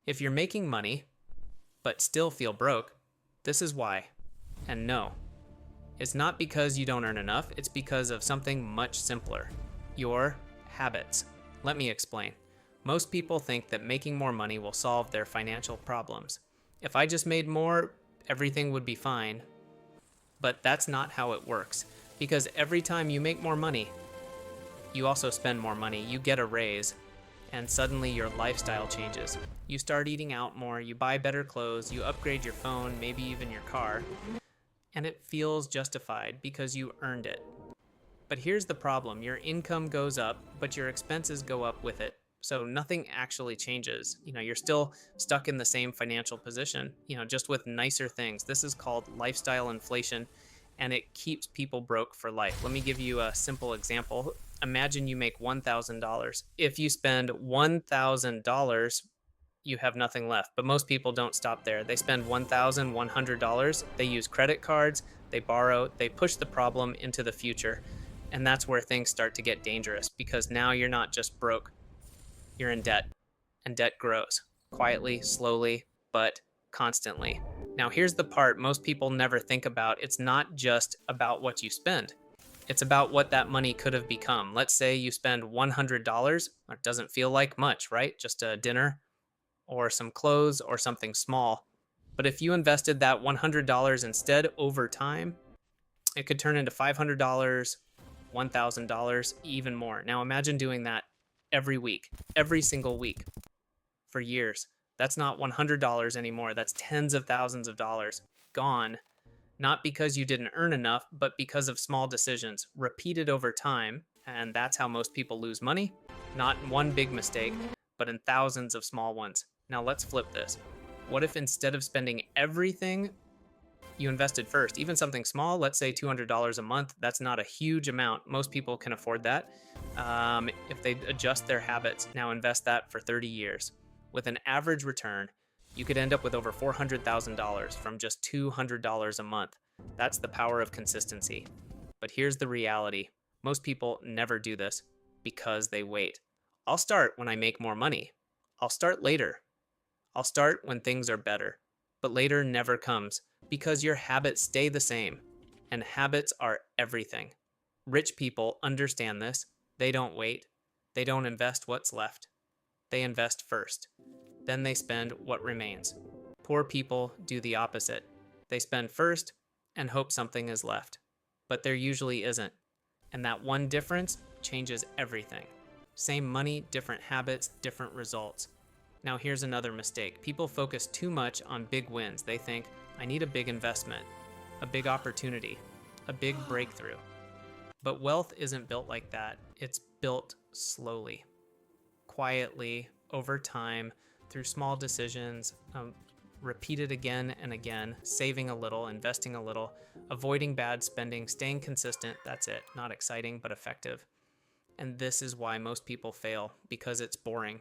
If you're making money but still feel broke, this is why. And no, it's not because you don't earn enough, it's because of something much simpler: your habits. Let me explain. Most people think that making more money will solve their financial problems. If I just made more, everything would be fine. But that's not how it works. Because every time you make more money, you also spend more money, you get a raise, and suddenly your lifestyle changes. You start eating out more, you buy better clothes, you upgrade your phone, maybe even your car, and it feels justified because you earned it. But here's the problem: your income goes up, but your expenses go up with it. So nothing actually changes. You're still stuck in the same financial position, just with nicer things. This is called lifestyle inflation, and it keeps people broke for life. Let me give you a simple example. Imagine you make $1,000. If you spend $1,000, you have nothing left. But most people don't stop there. They spend $1,100. They use credit cards, they borrow, they push the problem into the future. And that's where things start to get dangerous, because now you're not just broke, you're in debt. And debt grows quietly, slowly, but constantly. Now, here's the part most people never think about: it's not just about what you spend. It's about what that money could have become. Let's say you spend $100. It doesn't feel like much, right? Just a dinner or some clothes or something small. But if you invested that $100 instead over time, it could turn into $500, $1,000, even more. Now imagine doing that every week, every single week for years. That's not $100 anymore. That's tens of thousands of dollars gone, not because you didn't earn enough, but because of small decisions repeated over time. And that's how most people lose money, not in one big mistake, but in thousands of small ones. Now let's flip this. What if instead of spending everything, you invested first, even something small, let's say $200 a month? That's not a huge amount. Most people can afford that. If they adjust their habits, now invest that for 30 years. With an average return, you could end up with over $400,000 from just $200 a month. That's the power of consistency. But here's the reality: most people never do this because they wait. I'll start when I make more money. I'll start later. I'll start when things are better. But later never comes, because your habits stay the same. And habits are everything. Rich people understand this. They don't wait. They don't invest what's left. They invest first. Then they spend what remains. Poor people do the opposite. They spend first and hope something is left. But there usually isn't. And that one difference changes everything. Same money, different habits, different results. Now here's another mistake. People focus too much on big wins. They think, I need a big investment, a big opportunity, a big breakthrough. But wealth isn't built like that. It's built slowly, quietly, over time, through small decisions, repeated again and again, saving a little, investing a little, avoiding bad spending, staying consistent. That's it. Not exciting, but effective. And this is why most people fail, because it's boring.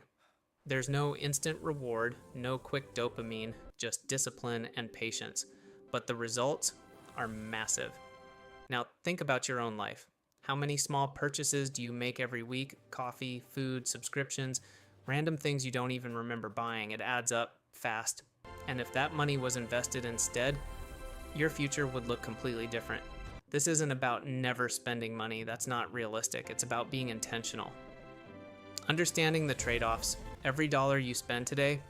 There's no instant reward, no quick dopamine, just discipline and patience. But the results are massive. Now think about your own life. How many small purchases do you make every week? Coffee, food, subscriptions, random things you don't even remember buying. It adds up fast. And if that money was invested instead, your future would look completely different. This isn't about never spending money. That's not realistic. It's about being intentional. Understanding the trade-offs. Every dollar you spend today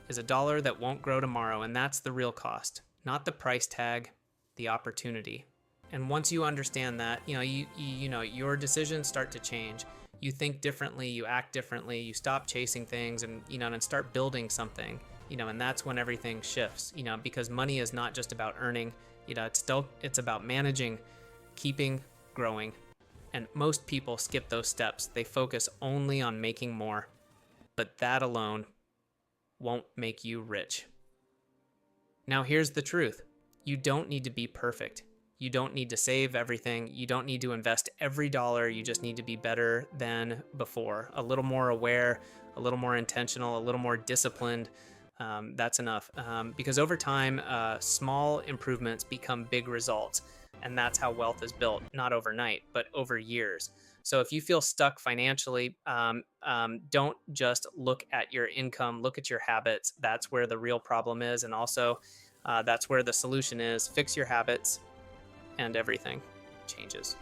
is a dollar that won't grow tomorrow, and that's the real cost, not the price tag, the opportunity. And once you understand that, your decisions start to change. You think differently, you act differently, you stop chasing things, and start building something. And that's when everything shifts. Because money is not just about earning. It's about managing, keeping, growing. And most people skip those steps. They focus only on making more. But that alone won't make you rich. Now here's the truth. You don't need to be perfect. You don't need to save everything. You don't need to invest every dollar. You just need to be better than before. A little more aware, a little more intentional, a little more disciplined. That's enough. Because over time, small improvements become big results. And that's how wealth is built, not overnight, but over years. So if you feel stuck financially, don't just look at your income, look at your habits. That's where the real problem is. And also, that's where the solution is. Fix your habits, and everything changes.